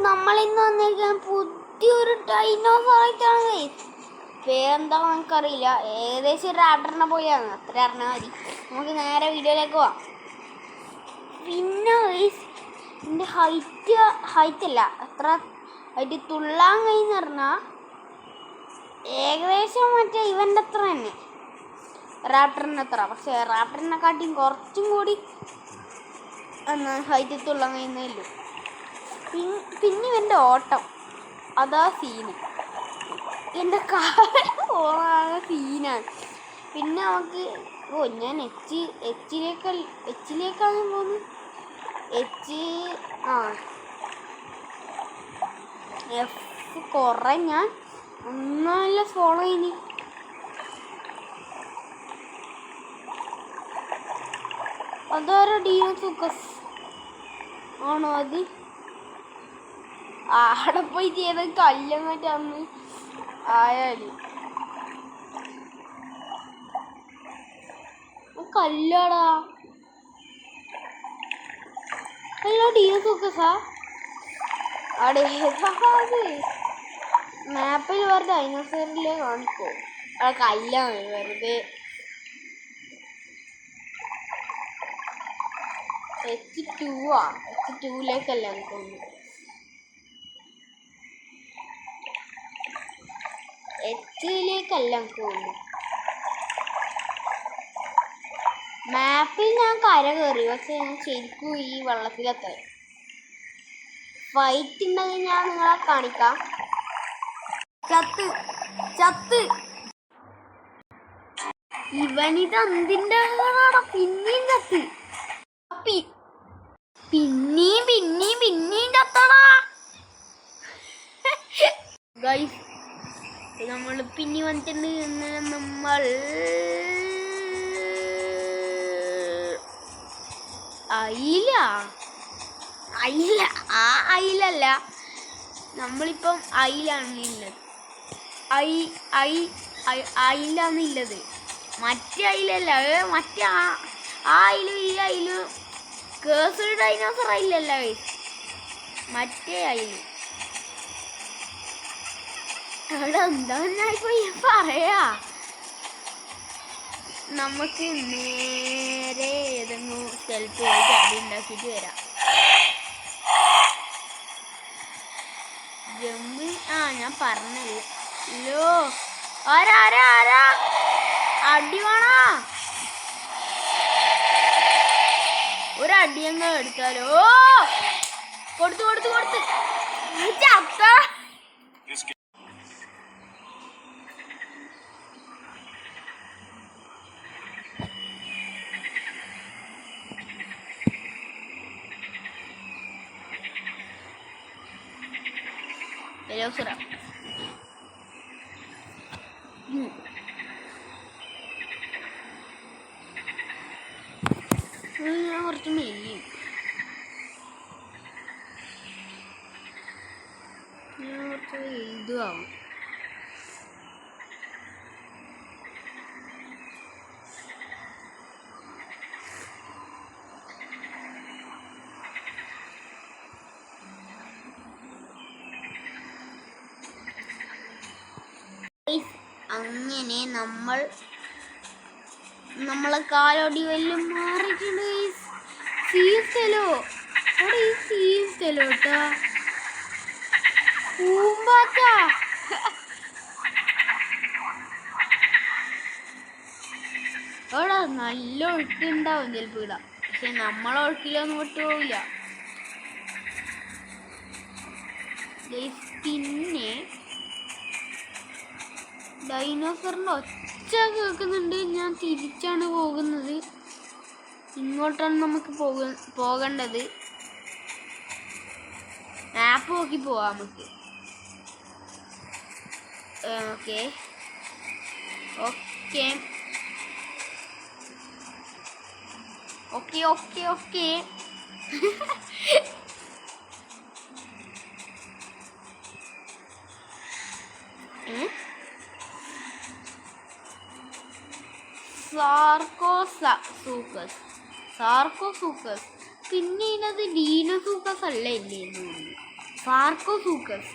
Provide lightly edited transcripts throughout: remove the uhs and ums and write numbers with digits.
നമ്മളിന്ന് വന്നിരിക്കാൻ പുതിയൊരു ഡൈനോസറായിട്ടാണ്. പേരെന്താ നമുക്കറിയില്ല. ഏകദേശം ഒരു റാപ്റ്ററിനെ പോലെയാണ്. അത്ര അറിഞ്ഞാൽ മതി. നമുക്ക് നേരെ വീഡിയോയിലേക്ക് പോവാം. പിന്നെ ഇതിൻ്റെ ഹൈറ്റ് അല്ല, എത്ര ഹൈറ്റ് തുള്ളാൻ കഴിയുന്ന പറഞ്ഞാൽ ഏകദേശം മറ്റേ ഇവൻ്റെ അത്ര തന്നെ, റാപ്റ്ററിൻ്റെ അത്ര. പക്ഷേ റാപ്റ്ററിനെക്കാട്ടിയും കുറച്ചും കൂടി ഹൈറ്റ് തുള്ളാൻ കഴിയുന്നേ. പിന്നെ ഇവൻ്റെ ഓട്ടം, അതാ സീന്. എൻ്റെ കാല് സീനാണ്. പിന്നെ നമുക്ക് ഞാൻ എച്ചിലേക്കാണ് പോകുന്നത്. എഫ് കുറേ ഞാൻ ഒന്നുമല്ല ഫോളോ ചെയ്യുന്നു. അതൊരു ഡീനോസൂക്കസ് ആണോ അത്? ആടെ പോയി ചെയ്ത കല്ലങ്ങോട്ട് അന്ന് ആയാലും കല്ലാടാ. അല്ലോ ഡീനോസൂക്കസാ? അവിടെ അത് മാപ്പിൽ വേറെ ഡൈനോസറിലെ കാണിക്കോ? അവിടെ കല്ലാണ് വെറുതെ. H2ലേക്കല്ല തോന്നുന്നു. Hലേക്കല്ല തോന്നുന്നു. മാപ്പിൽ ഞാൻ കര കയറി, പക്ഷെ ഞാൻ ശരിക്കും ഈ വെള്ളത്തിലെത്താൻ. ഫൈറ്റ് ഉണ്ടെങ്കിൽ ഞാൻ നിങ്ങളെ കാണിക്കാം. ചത്ത് ഇവനിത് എന്തിൻ്റെ പിന്നെയും ചത്ത്. പിന്നെയും ചത്തടാ. ഗൈസ്, നമ്മൾ പിന്നെ വന്നിട്ടുണ്ട്. നമ്മൾ അയിലല്ല, നമ്മളിപ്പം അയിലാണുള്ളത്. അയിലാണുള്ളത്. മറ്റേ അയിലല്ല, മറ്റേ ആ അയിലും ഈ അയിലും കേസറി ഡൈനോസർ അയിലല്ല, മറ്റേ അയില്. അവിടെ എന്തായിപ്പോ പറയാ. നമുക്ക് നേരെ ഏതെങ്കിലും സ്ഥലത്ത് പോയിട്ട് അടി ഉണ്ടാക്കിയിട്ട് വരാം. ജമ്പ് ഞാൻ പറഞ്ഞല്ലോ. ആരാ അടി വേണോ? ഒരടിയങ്ങ് എടുത്താലോ. കൊടുത്ത് ചത്ത. കുറച്ച് മെല്ലിയും കുറച്ച് ഇതുമാവും. അങ്ങനെ നമ്മളെ കാലോടി വല്ലതും മാറിയിട്ടുണ്ട്. കേട്ടോ പൂമ്പാറ്റ. അവിടെ നല്ല ഒഴുക്കുണ്ടാവും ചിലപ്പോൾ ഇടാം, പക്ഷെ നമ്മളൊഴുക്കിലൊന്നും വിട്ടുപോകില്ല. പിന്നെ ഡൈനോസറിൻ്റെ ഒച്ച കേൾക്കുന്നുണ്ട്. ഞാൻ തിരിച്ചാണ് പോകുന്നത്. ഇങ്ങോട്ടാണ് നമുക്ക് പോകേണ്ടത്. മാപ്പ് നോക്കി പോവാം നമുക്ക്. ഓക്കെ. സാർക്കോസൂക്കസ്. പിന്നെ ഇതിനകത്ത് ഡീനോസൂക്കസ് അല്ല ഇല്ലേ? സാർക്കോസൂക്കസ്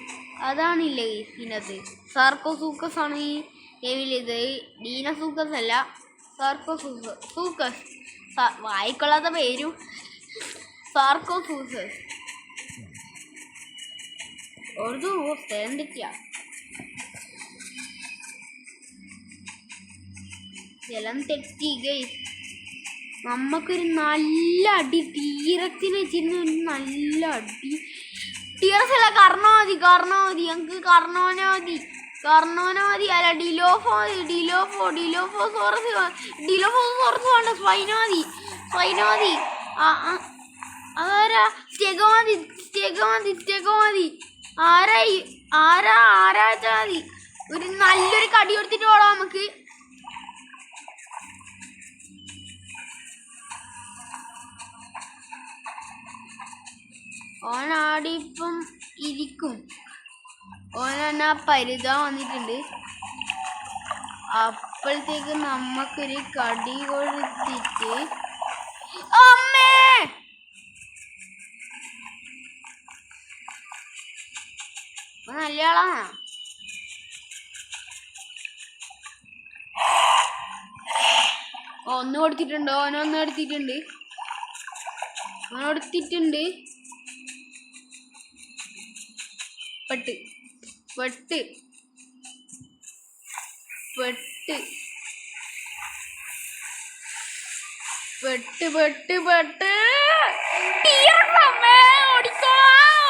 അതാണില്ലേ ഇതിനകത്ത്. സാർക്കോസൂക്കസ് ആണ് ഈ ഗെയിമിലിത്. ഡീനസൂക്കസ് അല്ല, സാർക്കോസൂക്കസ്. വായിക്കൊള്ളാത്ത പേരും സാർക്കോസൂക്കസ്. ഒരു എന്തൊക്കെയാ ജലം തെറ്റി ഗൈസ്. നമുക്കൊരു നല്ല അടി തീരത്തിന് വെച്ചിരുന്ന ഒരു നല്ല അടി. ടീറസ് അല്ല, കർണോമതി ഞങ്ങൾക്ക് കർണോനോമതി അല്ല, ഡിലോഫോസോറസ് വേണ്ട, സ്വൈനോമതി അതാരാ, സ്റ്റെഗോമതി ആരാച്ചാ മതി. ഒരു നല്ലൊരു കടി കൊടുത്തിട്ട് പോടാം നമുക്ക്. ഓനാടിപ്പം ഇരിക്കും. ഓനാ പരുതാ വന്നിട്ടുണ്ട്. അപ്പോഴത്തേക്ക് നമുക്കൊരു കടി കൊടുത്തിട്ട് അമ്മേ നല്ല ആളാണ്. ഒന്ന് കൊടുത്തിട്ടുണ്ട്, ഓനൊന്ന് എടുത്തിട്ടുണ്ട്. പെട്ട്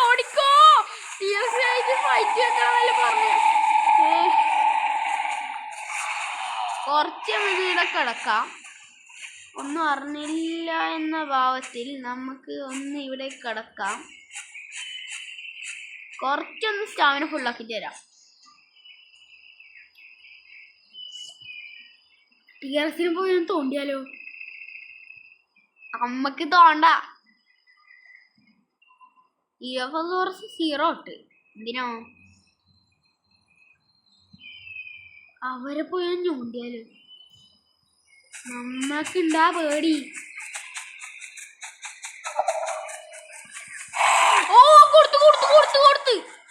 ഓടിക്കോ. കുറച്ച് ഇവിടെ കിടക്കാം. ഒന്നും അറിഞ്ഞില്ല എന്ന ഭാവത്തിൽ നമുക്ക് ഒന്ന് ഇവിടെ കിടക്കാം. കുറച്ചൊന്ന് സ്റ്റാമിന ഫുള്ളാക്കി തരാം. ടിയറസിന് പോയി ഒന്ന് തോണ്ടിയാലോ? അമ്മക്ക് തോണ്ട. ഇയഫോസോറസ് 0 ഇട്ട് എന്തിനാ? അവരെ പോയി ഞോണ്ടിയാലോ? നമ്മക്കുണ്ടാ പേടി. ഓ കൊടുത്ത്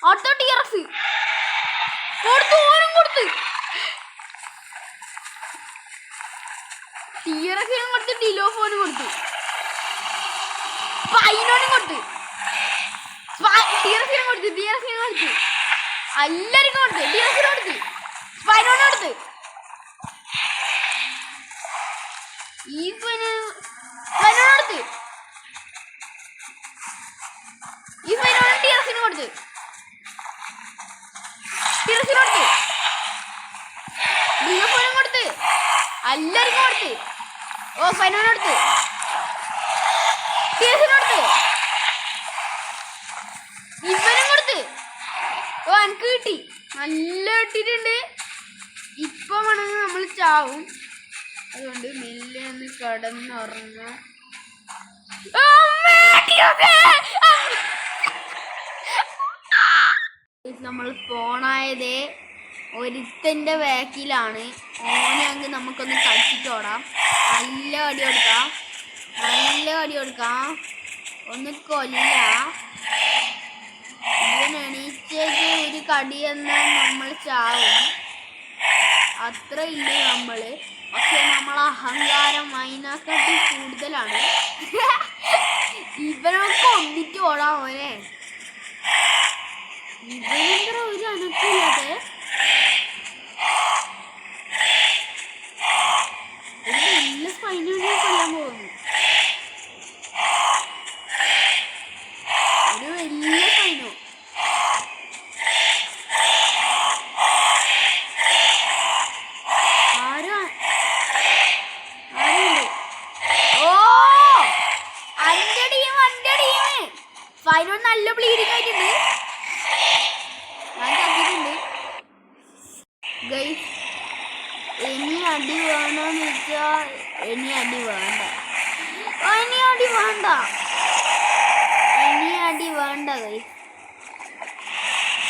അടുത്ത ടിയറസ് ഓനും കൊടുത്ത് ടിയറസിനും കൊടുത്ത്, ഡിലോഫോനും കൊടുത്ത്, സ്പൈനോനും കൊടുത്ത്, ടിയറസിനും കൊടുത്ത്, എല്ലാവർക്കും കൊടുത്ത്, ടിയറസിനും കൊടുത്ത്, സ്പൈനോനും കൊടുത്ത്, ഈ സ്പൈനോനും കൊടുത്ത്, ഈ സ്പൈനോനും ടിയറസിനും കൊടുത്ത്, ഡിലോഫോനും കൊടുത്ത്, എല്ലാവർക്കും കൊടുത്ത്. ഓ സ്പൈനോനടുത്ത്, ടിയറസിനടുത്ത്, ഇവനും കൊടുത്ത്. ഓ എനിക്ക് കിട്ടി, നല്ല കിട്ടിയിട്ടുണ്ട്. ഇപ്പൊ വേണമെങ്കിൽ നമ്മൾ ചാവും. അതുകൊണ്ട് മെല്ലെ ഒന്ന് കിടന്നുറങ്ങാം. നമ്മൾ പോണായത് ഒരുത്തൻ്റെ ബാക്കിലാണ്. ഓനെങ്കിൽ നമുക്കൊന്ന് കടിച്ചിട്ടോടാം. നല്ല അടി കൊടുക്കാം. ഒന്ന് കൊല്ലാം. ഇവൻ എണീച്ചേക്ക് ഒരു കടി എന്നാൽ നമ്മൾ ചാവും. അത്ര ഇല്ല നമ്മള്. പക്ഷെ നമ്മളെ അഹങ്കാരം അതിനെക്കാട്ടി കൂടുതലാണ്. ഇവനൊക്കെ ഒന്നിട്ട് ഓടാം മോനെ. ഇവനെന്തര ഒരു അനക്കില്ലാതെ ഒരു വലിയ സ്പൈനോനെ കൊല്ലാൻ പോകുന്നു. ഒരു വലിയ സ്പൈനോ. സ്പൈനോ നല്ല ബ്ലീഡിങ് ആയിട്ടുണ്ട്. ഞാൻ കണ്ടിട്ടുണ്ട് ഗൈസ്. ഇനി അടി വേണമെന്ന് വെച്ചാൽ ഇനി അടി വേണ്ട ഗൈസ്.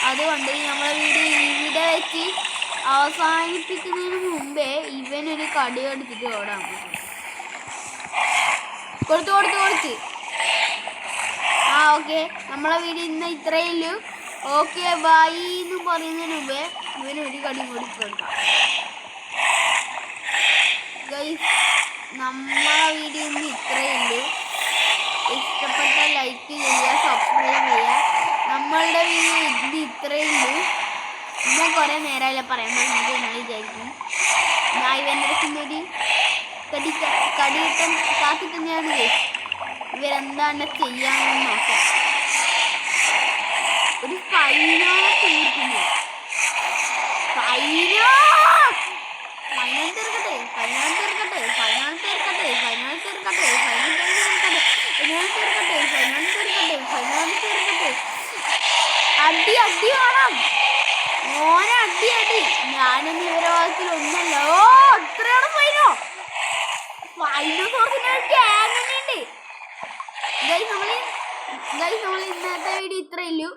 അതുകൊണ്ട് നമ്മളെ വീഡിയോ ഇവിടെ വെച്ച് അവസാനിപ്പിക്കുന്നതിന് മുമ്പേ ഇവനൊരു കടി എടുത്തിട്ട് ഓടാൻ കൊടുത്ത് ഓക്കെ, നമ്മളെ വീഡിയോ ഇന്ന് ഇത്രയേ ഉള്ളൂ. ഓക്കെ ബൈ എന്ന് പറയുന്നതിന് മുമ്പേ ഇവന് ഒരു കടി കൂടി കൊടുക്കാം. ഗൈസ്, നമ്മളെ വീഡിയോ ഇന്ന് ഇത്രയേ ഉള്ളൂ. ഇഷ്ടപ്പെട്ട ലൈക്ക് ചെയ്യുക, സബ്സ്ക്രൈബ് ചെയ്യുക. നമ്മളുടെ വീഡിയോ ഇന്ന് ഇത്രയേ ഉള്ളൂ. ഞാൻ കുറേ നേരമായില്ല പറയുമ്പോൾ വീഡിയോ ഞാൻ വിചാരിക്കും ഞാൻ ഇവൻ്റെ ഒരു കടി കിട്ടാൻ കാത്തിട്ടുണ്ടെയാണ്. ഇവരെന്താണ് ചെയ്യാമെന്ന് നോക്കാം. ഒരു ഫൈനൽ തീർക്കുന്നു. ഫൈനൽ തീർക്കട്ടെ, ഫൈനൽ തീർക്കട്ടെ, ഫൈനൽ തീർക്കട്ടെ, ഫൈനൽ തീർക്കട്ടെ, ഫൈനൽ തീർക്കട്ടെ, ഫൈനൽ തീർക്കട്ടെ, ഫൈനൽ തീർക്കട്ടെ, ഫൈനൽ തീർക്കട്ടെ. അടി അടി വേണം മോനെ, അടി അടി. ഞാനും ഇവരുടെ ഭാഗത്തിൽ ഒന്നല്ല. ഓ അത്രയാണ് ഫൈനോ. ഫൈനൽ സോർസിനുണ്ട്. ഗൈസ്, നമ്മൾ ഇന്നത്തെ വീഡിയോ ഇത്രയേ ഉള്ളൂ.